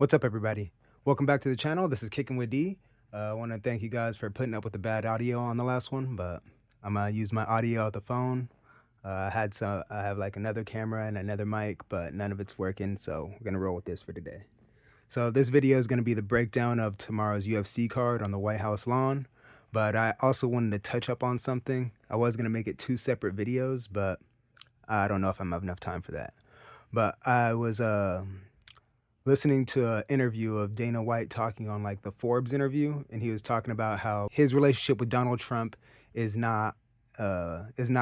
What's up, everybody? Welcome back to the channel. This is Kicking with D. I want to thank you guys for putting up with the bad audio on the last one, but I'm gonna use my audio of the phone. I have like another camera and another mic, but none of it's working, so we're gonna roll with this for today. So this video is gonna be the breakdown of tomorrow's UFC card on the White House lawn, but I also wanted to touch up on something. I was gonna make it two separate videos, but I don't know if I'm have enough time for that. But I was listening to an interview of Dana White talking on like the Forbes interview, and he was talking about how his relationship with Donald Trump is not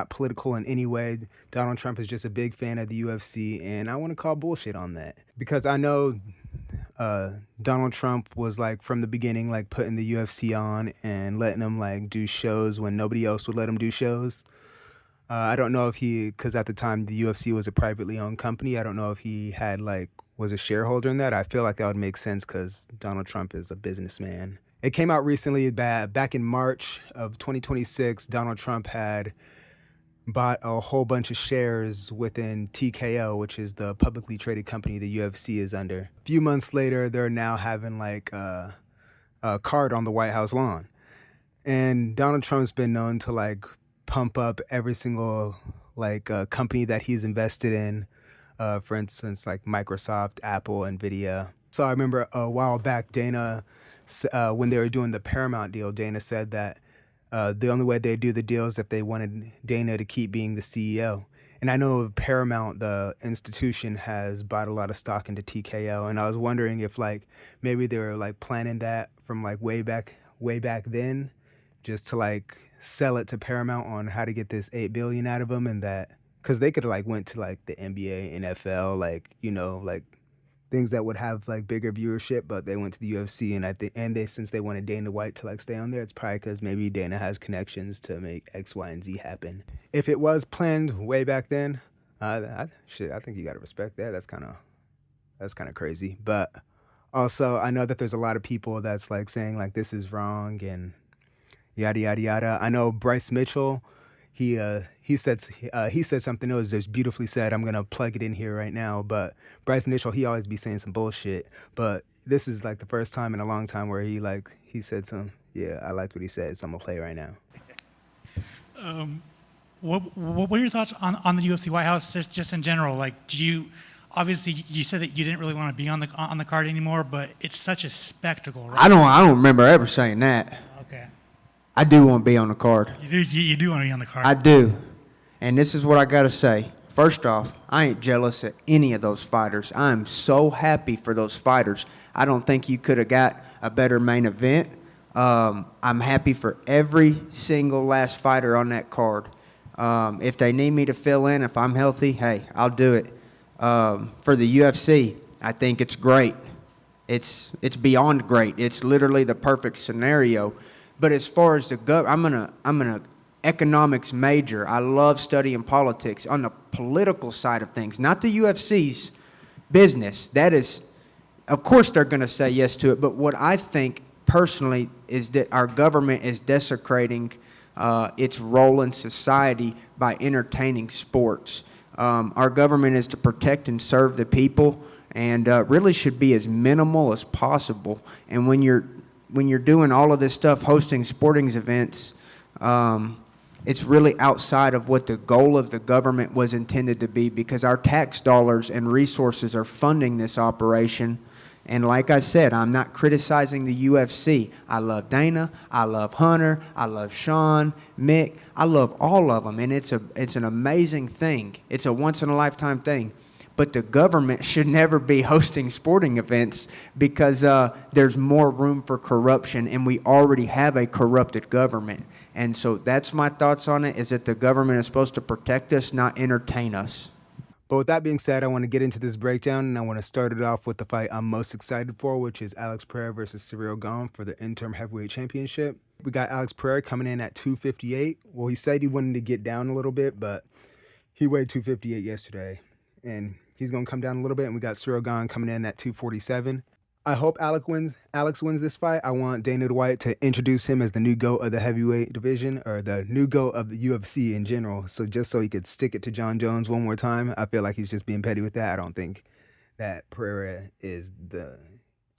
political in any way. Donald Trump is just a big fan of the UFC, and I want to call bullshit on that because I know Donald Trump was like from the beginning like putting the UFC on and letting them like do shows when nobody else would let him do shows. I don't know if because at the time the UFC was a privately owned company, I don't know if he had was a shareholder in that. I feel like that would make sense because Donald Trump is a businessman. It came out recently that back in March of 2026, Donald Trump had bought a whole bunch of shares within TKO, which is the publicly traded company the UFC is under. A few months later, they're now having like a card on the White House lawn. And Donald Trump's been known to like pump up every single company that he's invested in. For instance, like Microsoft, Apple, Nvidia. So I remember a while back, Dana, when they were doing the Paramount deal, Dana said that the only way they do the deal is if they wanted Dana to keep being the CEO. And I know Paramount, the institution, has bought a lot of stock into TKO, and I was wondering if like maybe they were like planning that from like way back then, just to like sell it to Paramount on how to get this $8 billion out of them, and that. Because they could have like went to like the NBA, NFL, like, you know, like things that would have like bigger viewership, but they went to the UFC, and at the end, since they wanted Dana White to like stay on there, it's probably because maybe Dana has connections to make X, Y, and Z happen. If it was planned way back then, I think you gotta respect that. That's kind of crazy. But also, I know that there's a lot of people that's like saying like this is wrong and yada yada yada. I know Bryce Mitchell. He said something that was just beautifully said. I'm gonna plug it in here right now. But Bryce Mitchell, he always be saying some bullshit. But this is like the first time in a long time where he said some. Yeah, I liked what he said, so I'm gonna play it right now. What are your thoughts on the UFC White House just in general? Like, obviously you said that you didn't really want to be on the card anymore, but it's such a spectacle, right? I don't remember ever saying that. Okay. I do want to be on the card. You do want to be on the card. I do. And this is what I got to say. First off, I ain't jealous of any of those fighters. I am so happy for those fighters. I don't think you could have got a better main event. I'm happy for every single last fighter on that card. If they need me to fill in, if I'm healthy, hey, I'll do it. For the UFC, I think it's great. It's beyond great. It's literally the perfect scenario. But as far as I'm an economics major. I love studying politics on the political side of things, not the UFC's business. That is, of course, they're going to say yes to it. But what I think personally is that our government is desecrating its role in society by entertaining sports. Our government is to protect and serve the people, and really should be as minimal as possible. And when you're doing all of this stuff, hosting sporting events, it's really outside of what the goal of the government was intended to be, because our tax dollars and resources are funding this operation. And like I said, I'm not criticizing the UFC. I love Dana, I love Hunter, I love Sean, Mick, I love all of them, and it's an amazing thing. It's a once-in-a-lifetime thing. But the government should never be hosting sporting events, because there's more room for corruption, and we already have a corrupted government. And so that's my thoughts on it, is that the government is supposed to protect us, not entertain us. But with that being said, I want to get into this breakdown, and I want to start it off with the fight I'm most excited for, which is Alex Pereira versus Ciryl Gane for the interim heavyweight championship. We got Alex Pereira coming in at 258. Well, he said he wanted to get down a little bit, but he weighed 258 yesterday, and he's going to come down a little bit. And we got Ciryl Gane coming in at 247. I hope Alex wins this fight. I want Dana White to introduce him as the new GOAT of the heavyweight division, or the new GOAT of the UFC in general. So just so he could stick it to John Jones one more time. I feel like he's just being petty with that. I don't think that Pereira is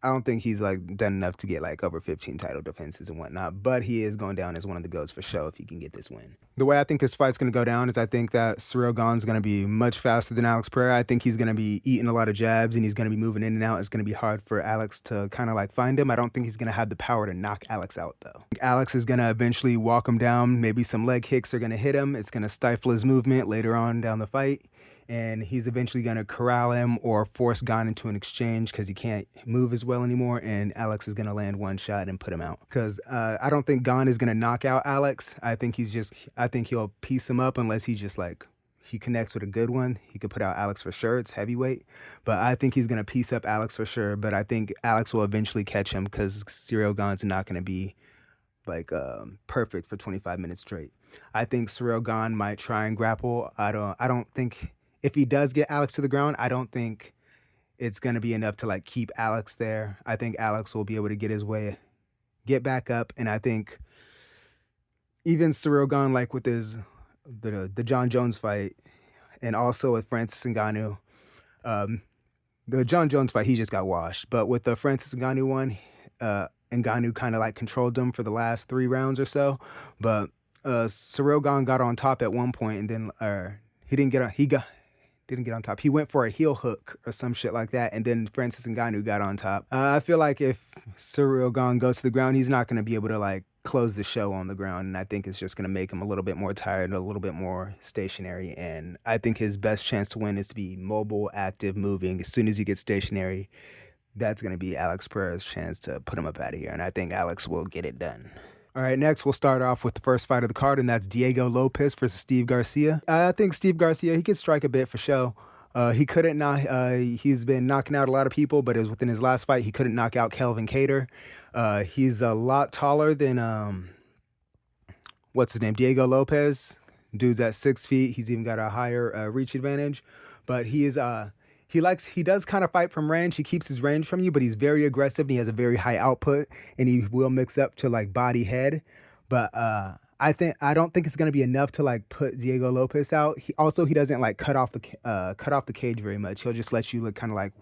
I don't think he's like done enough to get like over 15 title defenses and whatnot, but he is going down as one of the GOATs for sure if he can get this win. The way I think this fight's going to go down is I think that Ciryl Gane's going to be much faster than Alex Pereira. I think he's going to be eating a lot of jabs and he's going to be moving in and out. It's going to be hard for Alex to kind of like find him. I don't think he's going to have the power to knock Alex out though. Alex is going to eventually walk him down. Maybe some leg kicks are going to hit him. It's going to stifle his movement later on down the fight. And he's eventually going to corral him or force Gane into an exchange because he can't move as well anymore. And Alex is going to land one shot and put him out. Because I don't think Gane is going to knock out Alex. I think he'll piece him up unless he just like, he connects with a good one. He could put out Alex for sure. It's heavyweight. But I think he's going to piece up Alex for sure. But I think Alex will eventually catch him because Ciryl Gane's not going to be like perfect for 25 minutes straight. I think Ciryl Gane might try and grapple. I don't think... If he does get Alex to the ground, I don't think it's going to be enough to like keep Alex there. I think Alex will be able to get back up. And I think even Ciryl Gane, like with the John Jones fight and also with Francis Ngannou, the John Jones fight, he just got washed. But with the Francis Ngannou one, Ngannou kind of like controlled him for the last 3 rounds or so. But Ciryl Gane got on top at one point and then he didn't get on top. He went for a heel hook or some shit like that, and then Francis Ngannou got on top. I feel like if Ciryl Gane goes to the ground, he's not going to be able to like close the show on the ground, and I think it's just going to make him a little bit more tired, a little bit more stationary, and I think his best chance to win is to be mobile, active, moving. As soon as he gets stationary, that's going to be Alex Pereira's chance to put him up out of here, and I think Alex will get it done. All right, next we'll start off with the first fight of the card, and that's Diego Lopez versus Steve Garcia. I think Steve Garcia, he could strike a bit for show. He's been knocking out a lot of people, but it was within his last fight, he couldn't knock out Kelvin Cater. He's a lot taller than, what's his name, Diego Lopez. Dude's at 6 feet. He's even got a higher reach advantage, but he does kind of fight from range. He keeps his range from you, but he's very aggressive and he has a very high output and he will mix up to like body head. But I don't think it's going to be enough to like put Diego Lopez out. He doesn't like cut off the cage very much. He'll just let you look kind of like,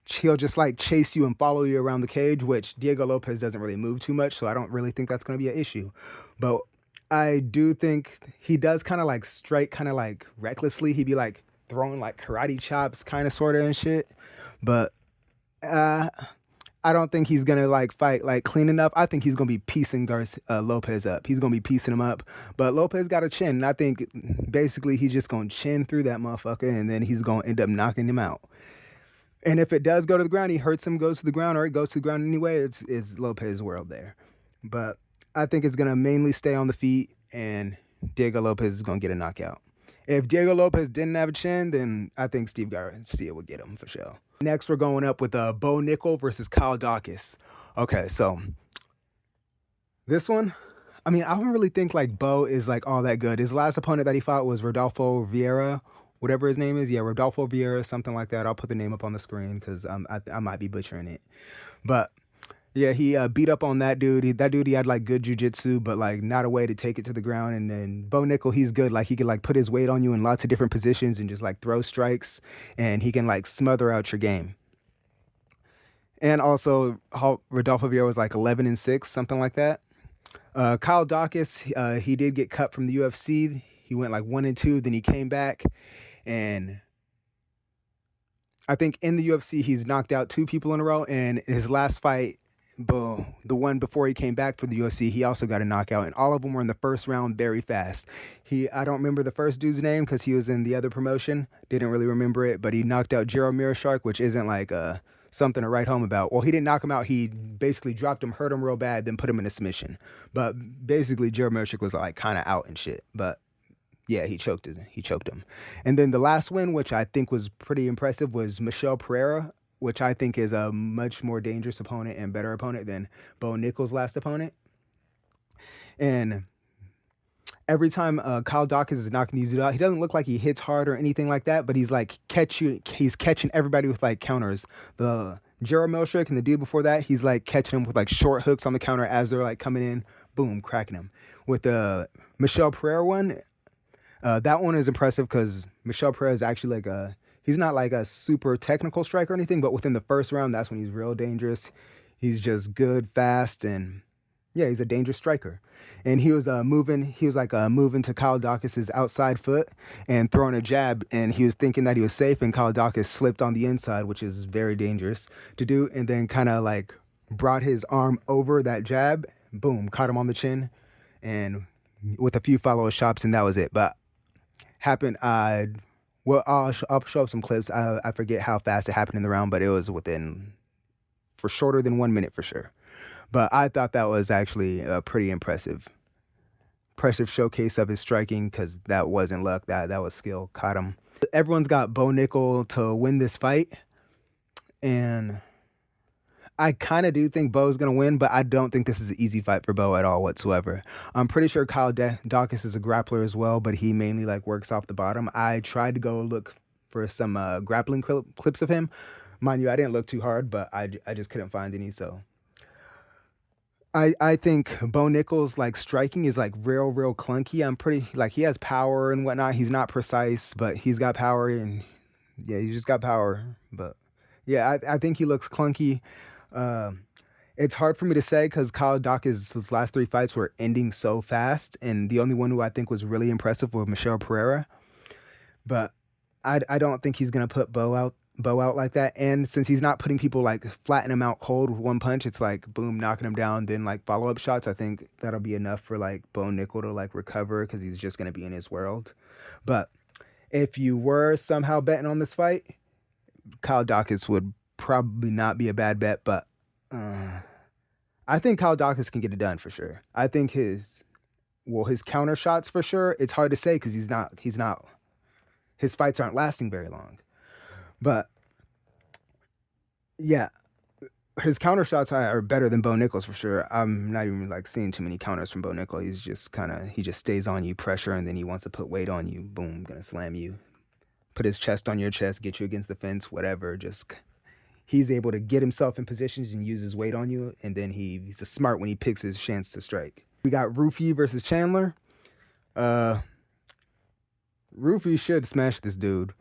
he'll just like chase you and follow you around the cage, which Diego Lopez doesn't really move too much. So I don't really think that's going to be an issue. But I do think he does kind of like strike kind of like recklessly. He'd be like throwing like karate chops kind of sort of and shit. But I don't think he's going to like fight like clean enough. I think he's going to be piecing Lopez up. He's going to be piecing him up. But Lopez got a chin. And I think basically he's just going to chin through that motherfucker and then he's going to end up knocking him out. And if it does go to the ground, he hurts him, goes to the ground, or it goes to the ground anyway, it's Lopez's world there. But I think it's going to mainly stay on the feet and Diego Lopez is going to get a knockout. If Diego Lopez didn't have a chin, then I think Steve Garcia would get him for sure. Next, we're going up with Bo Nickel versus Kyle Dawkins. Okay, so this one, I mean, I don't really think like Bo is like all that good. His last opponent that he fought was Rodolfo Vieira, whatever his name is. Yeah, Rodolfo Vieira, something like that. I'll put the name up on the screen because I might be butchering it. But yeah, he beat up on that dude. He had like good jiu-jitsu, but like not a way to take it to the ground. And then Bo Nickel, he's good. Like he can like put his weight on you in lots of different positions and just like throw strikes, and he can like smother out your game. And also, Rodolfo Vieira was like 11-6, something like that. Kyle Dawkins, he did get cut from the UFC. He went like 1-2, then he came back, and I think in the UFC he's knocked out 2 people in a row. And his last fight, the one before he came back for the UFC, he also got a knockout, and all of them were in the first round very fast. I don't remember the first dude's name because he was in the other promotion. Didn't really remember it, but he knocked out Gerald Mirashark, which isn't like something to write home about. Well, he didn't knock him out. He basically dropped him, hurt him real bad, then put him in a submission. But basically, Gerald Mirashark was like kind of out and shit. But yeah, he choked him. And then the last win, which I think was pretty impressive, was Michel Pereira, which I think is a much more dangerous opponent and better opponent than Bo Nickel's last opponent. And every time Kyle Dawkins is knocking these dudes out, he doesn't look like he hits hard or anything like that, but he's like he's catching everybody with like counters. The Gerald Milchik and the dude before that, he's like catching them with like short hooks on the counter as they're like coming in, boom, cracking them. With the Michel Pereira one, that one is impressive because Michel Pereira is actually like he's not like a super technical striker or anything, but within the first round, that's when he's real dangerous. He's just good, fast, and yeah, he's a dangerous striker. And he was moving to Kyle Dawkins' outside foot and throwing a jab, and he was thinking that he was safe, and Kyle Dawkins slipped on the inside, which is very dangerous to do, and then kind of like brought his arm over that jab, boom, caught him on the chin, and with a few follow-up shots, and that was it. But happened, I'll show up some clips. I forget how fast it happened in the round, but it was for shorter than 1 minute for sure. But I thought that was actually a pretty impressive showcase of his striking, because that wasn't luck. That was skill. Caught him. Everyone's got Bo Nickel to win this fight, and I kind of do think Bo's going to win, but I don't think this is an easy fight for Bo at all whatsoever. I'm pretty sure Kyle Dawkins is a grappler as well, but he mainly like works off the bottom. I tried to go look for some grappling clips of him. Mind you, I didn't look too hard, but I just couldn't find any, so... I think Bo Nickel's like striking is like real clunky. I'm pretty like he has power and whatnot. He's not precise, but he's got power, and yeah, he's just got power. But yeah, I think he looks clunky. It's hard for me to say because Kyle Dawkins' last 3 fights were ending so fast, and the only one who I think was really impressive was Michelle Pereira. But I don't think he's gonna put Bo out like that. And since he's not putting people like flatten him out cold with one punch, it's like boom, knocking him down, then like follow-up shots. I think that'll be enough for like Bo Nickel to like recover, because he's just gonna be in his world. But if you were somehow betting on this fight, Kyle Dawkins would probably not be a bad bet, but I think Kyle Dawkins can get it done for sure. I think his counter shots for sure. It's hard to say because his fights aren't lasting very long. But yeah, his counter shots are better than Bo Nickel's for sure. I'm not even like seeing too many counters from Bo Nickel. He just stays on you, pressure, and then he wants to put weight on you. Boom, gonna slam you, put his chest on your chest, get you against the fence, whatever. Just he's able to get himself in positions and use his weight on you, and then he's smart when he picks his chance to strike. We got Rufy versus Chandler. Rufy should smash this dude.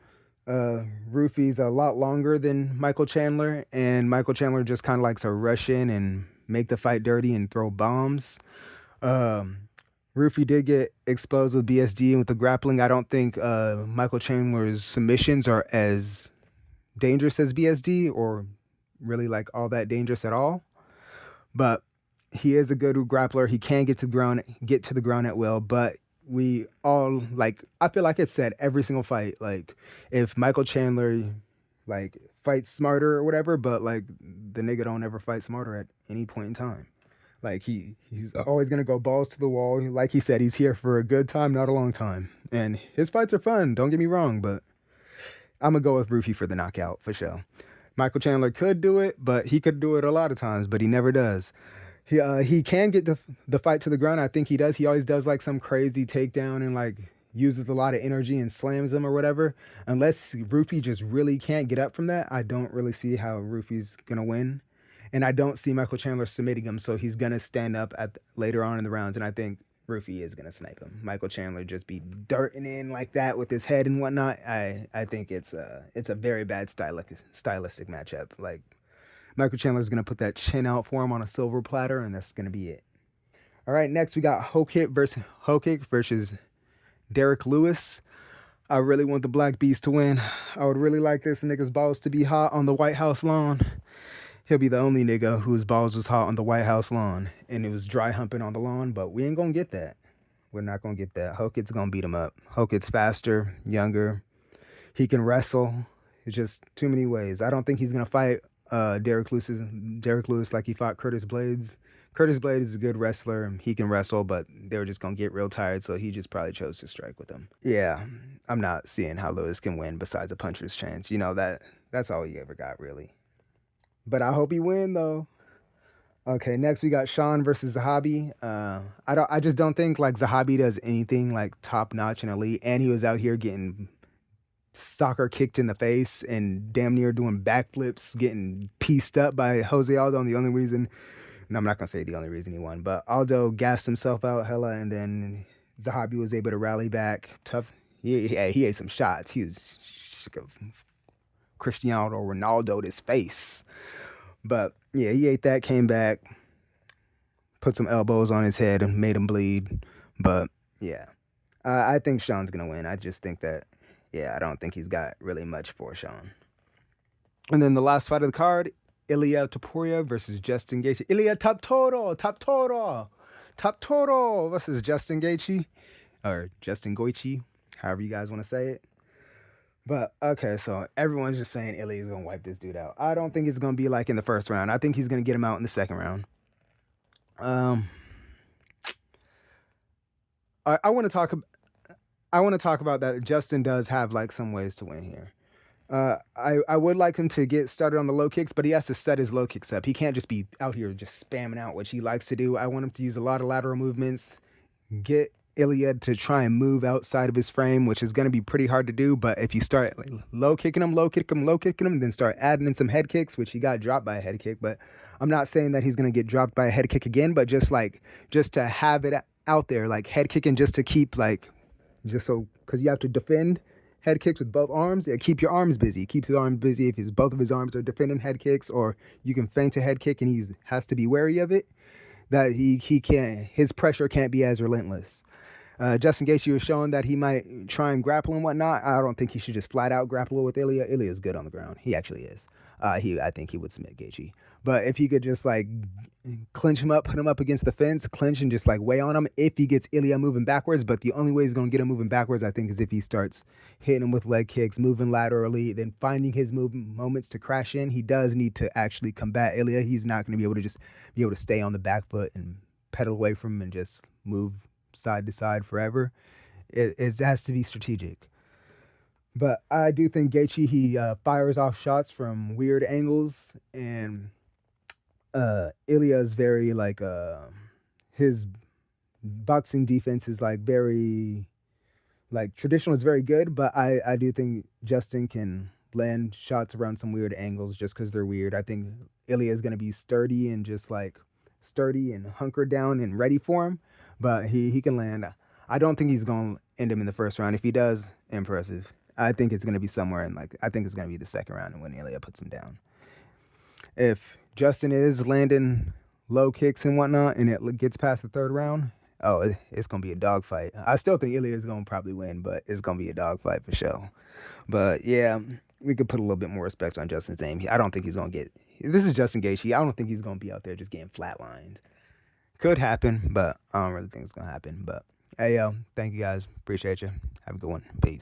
Rufy's a lot longer than Michael Chandler, and Michael Chandler just kind of likes to rush in and make the fight dirty and throw bombs. Rufy did get exposed with BSD and with the grappling. I don't think Michael Chandler's submissions are as dangerous as BSD, or really like all that dangerous at all. But he is a good grappler. He can get to the ground at will, but we all like, I feel like it's said every single fight, like if Michael Chandler like fights smarter or whatever, but like the nigga don't ever fight smarter at any point in time. Like he's always gonna go balls to the wall. Like he said, he's here for a good time, not a long time. And his fights are fun, don't get me wrong, but I'm gonna go with Rufy for the knockout for sure. Michael Chandler could do it, but he could do it a lot of times, but he never does. He can get the fight to the ground. I think he does. He always does like some crazy takedown and like uses a lot of energy and slams him or whatever. Unless Rufy just really can't get up from that, I don't really see how Rufy's gonna win. And I don't see Michael Chandler submitting him, so he's gonna stand up later on in the rounds, and I think Rufy is gonna snipe him. Michael Chandler just be darting in like that with his head and whatnot. I think it's a very bad stylistic matchup. Like Michael Chandler's going to put that chin out for him on a silver platter, and that's going to be it. All right, next we got Hokik versus Derek Lewis. I really want the Black Beast to win. I would really like this nigga's balls to be hot on the White House lawn. He'll be the only nigga whose balls was hot on the White House lawn, and it was dry humping on the lawn, but we ain't going to get that. We're not going to get that. Hokik's going to beat him up. Hokik's faster, younger. He can wrestle. It's just too many ways. I don't think he's going to fight Derek Lewis like he fought Curtis Blades. Curtis Blades is a good wrestler. He can wrestle, but they were just going to get real tired, so he just probably chose to strike with him. Yeah, I'm not seeing how Lewis can win besides a puncher's chance. You know, that's all he ever got, really. But I hope he win, though. Okay, next we got Sean versus Zahabi. I just don't think like Zahabi does anything like top-notch and elite, and he was out here getting soccer kicked in the face and damn near doing backflips, getting pieced up by Jose Aldo. And the only reason, and I'm not going to say the only reason he won, but Aldo gassed himself out hella, and then Zahabi was able to rally back. Tough. He ate some shots. He was Cristiano Ronaldo'd his face. But yeah, he ate that, came back, put some elbows on his head and made him bleed. But yeah, I think Sean's going to win. I just think that, yeah, I don't think he's got really much for Sean. And then the last fight of the card, Ilia Topuria versus Justin Gaethje. Ilia Top Toro versus Justin Gaethje. Or Justin Gaethje, however you guys want to say it. But, okay, so everyone's just saying Ilia's going to wipe this dude out. I don't think it's going to be like in the first round. I think he's going to get him out in the second round. I want to talk about that. Justin does have like some ways to win here. I would like him to get started on the low kicks, but he has to set his low kicks up. He can't just be out here just spamming out, which he likes to do. I want him to use a lot of lateral movements, get Ilia to try and move outside of his frame, which is going to be pretty hard to do. But if you start like, low kicking him, then start adding in some head kicks, which he got dropped by a head kick. But I'm not saying that he's going to get dropped by a head kick again, but just to have it out there, like head kicking just to keep because you have to defend head kicks with both arms. Yeah, keep your arms busy. Keeps his arms busy if both of his arms are defending head kicks, or you can feint a head kick and he has to be wary of it. That his pressure can't be as relentless. Justin Gaethje was showing that he might try and grapple and whatnot. I don't think he should just flat out grapple with Ilia. Ilia is good on the ground. He actually is. I think he would submit Gaethje. But if he could just clinch him up, put him up against the fence, clinch and just weigh on him if he gets Ilia moving backwards. But the only way he's going to get him moving backwards, I think, is if he starts hitting him with leg kicks, moving laterally, then finding his moments to crash in. He does need to actually combat Ilia. He's not going to be able to stay on the back foot and pedal away from him and just move side to side forever. It has to be strategic. But I do think Gaethje, he fires off shots from weird angles, and Ilia is very his boxing defense is very traditional, is very good, but I do think Justin can land shots around some weird angles just because they're weird. I think Ilia is going to be sturdy and sturdy and hunkered down and ready for him, but he can land. I don't think he's going to end him in the first round. If he does, impressive. I think it's going to be somewhere in I think it's going to be the second round and when Ilia puts him down. If Justin is landing low kicks and whatnot and it gets past the third round, it's going to be a dogfight. I still think Ilia is going to probably win, but it's going to be a dogfight for sure. But yeah, we could put a little bit more respect on Justin's aim. I don't think he's going to get... This is Justin Gaethje. I don't think he's going to be out there just getting flatlined. Could happen, but I don't really think it's going to happen. But hey, thank you guys. Appreciate you. Have a good one. Peace.